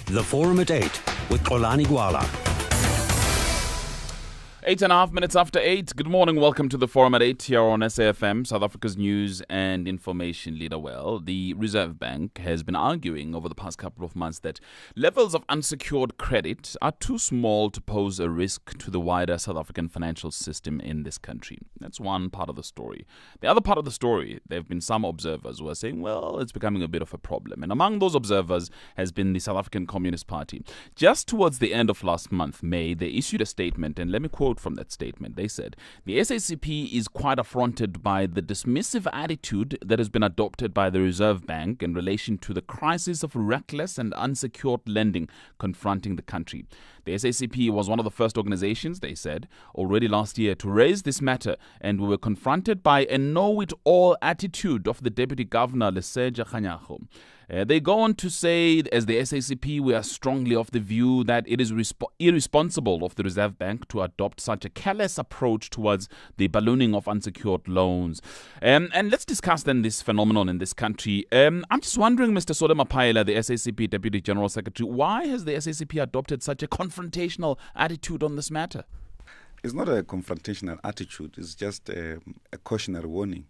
The Forum at 8 with Xolani Gwala. 8.5 after 8. Good morning. Welcome to the Forum at 8 here on SAFM, South Africa's news and information leader. Well, the Reserve Bank has been arguing over the past couple of months that levels of unsecured credit are too small to pose a risk to the wider South African financial system in this country. That's one part of the story. The other part of the story, there have been some observers who are saying, well, it's becoming a bit of a problem. And among those observers has been the South African Communist Party. Just towards the end of last month, May, they issued a statement, and let me quote from that statement. They said, the SACP is quite affronted by the dismissive attitude that has been adopted by the Reserve Bank in relation to the crisis of reckless and unsecured lending confronting the country. The SACP was one of the first organizations, they said, already last year to raise this matter, and we were confronted by a know-it-all attitude of the Deputy Governor, Leseja Kganyago. They go on to say, as the SACP, we are strongly of the view that it is irresponsible of the Reserve Bank to adopt such a careless approach towards the ballooning of unsecured loans. And let's discuss then this phenomenon in this country. I'm just wondering, Mr. Sole Mapaela, the SACP Deputy General Secretary, why has the SACP adopted such a confrontational attitude on this matter? It's not a confrontational attitude. It's just a cautionary warning.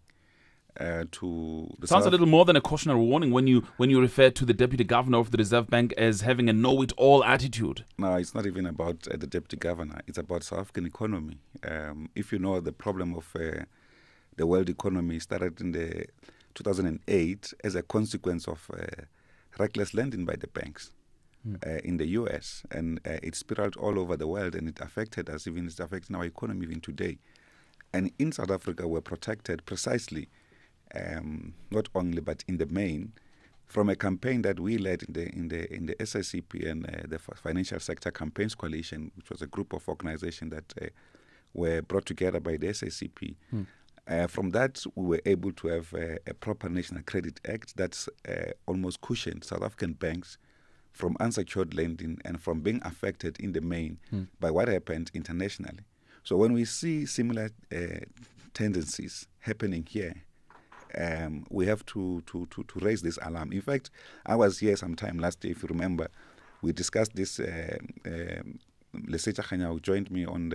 Sounds a little more than a cautionary warning when you refer to the Deputy Governor of the Reserve Bank as having a know-it-all attitude. No, it's not even about the Deputy Governor. It's about South African economy. If you know, the problem of the world economy started in the 2008 as a consequence of reckless lending by the banks in the US, and it spiraled all over the world, and it affected us. Even it's affecting our economy even today. And in South Africa, we're protected precisely. Not only, but in the main, from a campaign that we led in the SACP and the Financial Sector Campaigns Coalition, which was a group of organizations that were brought together by the SACP. From that, we were able to have a proper National Credit Act that's almost cushioned South African banks from unsecured lending and from being affected in the main by what happened internationally. So when we see similar tendencies happening here, we have to raise this alarm. In fact, I was here sometime last year, if you remember. We discussed this. Leseja Kganyago joined me on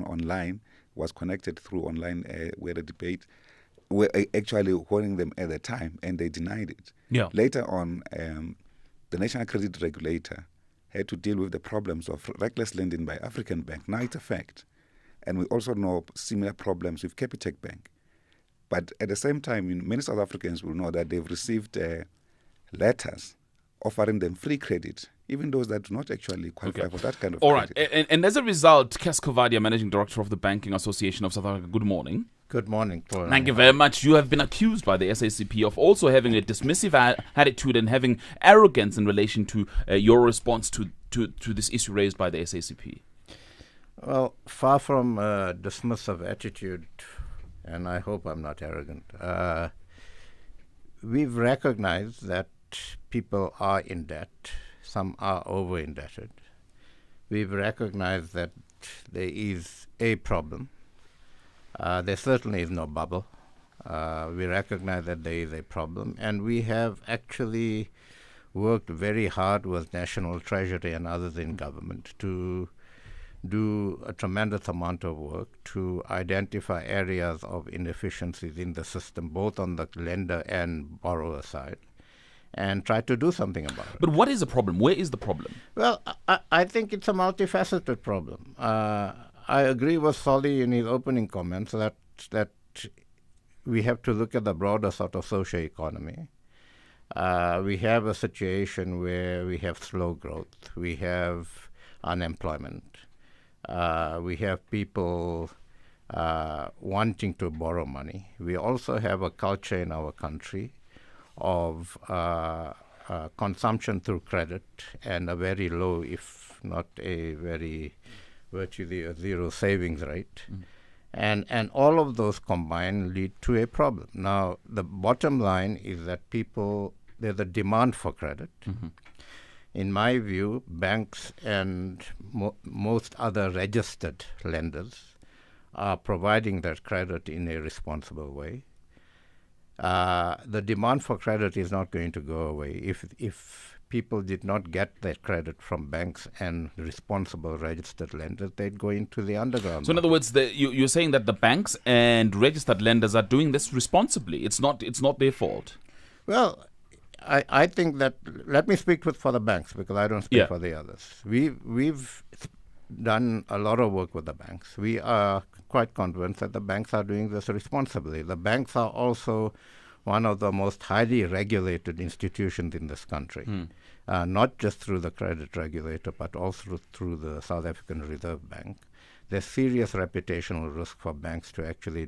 online, was connected through online. We had a debate. We were actually warning them at the time, and they denied it. Yeah. Later on, the National Credit Regulator had to deal with the problems of reckless lending by African Bank. Now it's a fact. And we also know similar problems with Capitec Bank. But at the same time, many South Africans will know that they've received letters offering them free credit, even those that do not actually qualify for that kind of credit. All right. And as a result, Kes Kovadia, Managing Director of the Banking Association of South Africa, good morning. Good morning, Paul. Thank you very much. You have been accused by the SACP of also having a dismissive attitude and having arrogance in relation to your response to this issue raised by the SACP. Well, far from a dismissive attitude, and I hope I'm not arrogant, we've recognized that people are in debt. Some are over-indebted. We've recognized that there is a problem. There certainly is no bubble. We recognize that there is a problem, and we have actually worked very hard with National Treasury and others in government to do a tremendous amount of work to identify areas of inefficiencies in the system, both on the lender and borrower side, and try to do something about it. But what is the problem? Where is the problem? Well, I think it's a multifaceted problem. I agree with Sole in his opening comments that we have to look at the broader sort of socio-economy. We have a situation where we have slow growth. We have unemployment. We have people wanting to borrow money. We also have a culture in our country of consumption through credit and a very low, if not a very virtually a zero savings rate. And all of those combined lead to a problem. Now, the bottom line is that there's a demand for credit. In my view, banks and most other registered lenders are providing that credit in a responsible way. The demand for credit is not going to go away. If people did not get their credit from banks and responsible registered lenders, they'd go into the underground. So in other words, you're saying that the banks and registered lenders are doing this responsibly. It's not their fault. Well, I think that, let me speak for the banks, because I don't speak for the others. We've done a lot of work with the banks. We are quite convinced that the banks are doing this responsibly. The banks are also one of the most highly regulated institutions in this country, not just through the credit regulator, but also through the South African Reserve Bank. There's serious reputational risk for banks to actually